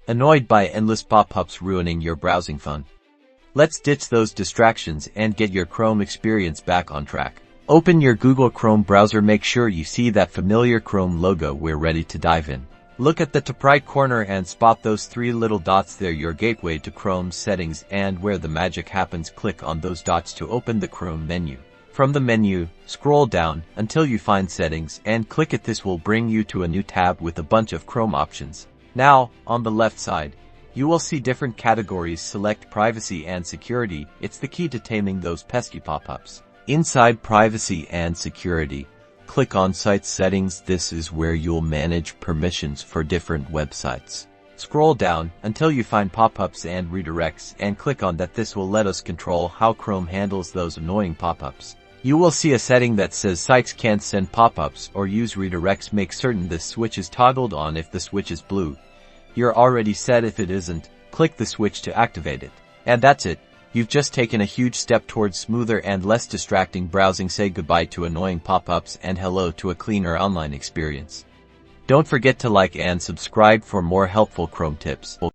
Annoyed by endless pop-ups ruining your browsing fun? Let's ditch those distractions and get your Chrome experience back on track. Open your Google Chrome browser, make sure you see that familiar Chrome logo. We're ready to dive in. Look at the top right corner and spot those three little dots there, your gateway to Chrome's settings, and where the magic happens. Click on those dots to open the Chrome menu. From the menu, scroll down until you find settings and click it. This will bring you to a new tab with a bunch of Chrome options. Now, on the left side, you will see different categories. Select privacy and security. It's the key to taming those pesky pop-ups. Inside privacy and security, click on site settings. This is where you'll manage permissions for different websites. Scroll down until you find pop-ups and redirects and click on that. This will let us control how Chrome handles those annoying pop-ups. You will see a setting that says sites can't send pop-ups or use redirects. Make certain this switch is toggled on. If the switch is blue, you're already set. If it isn't, click the switch to activate it. And that's it. You've just taken a huge step towards smoother and less distracting browsing. Say goodbye to annoying pop-ups and hello to a cleaner online experience. Don't forget to like and subscribe for more helpful Chrome tips.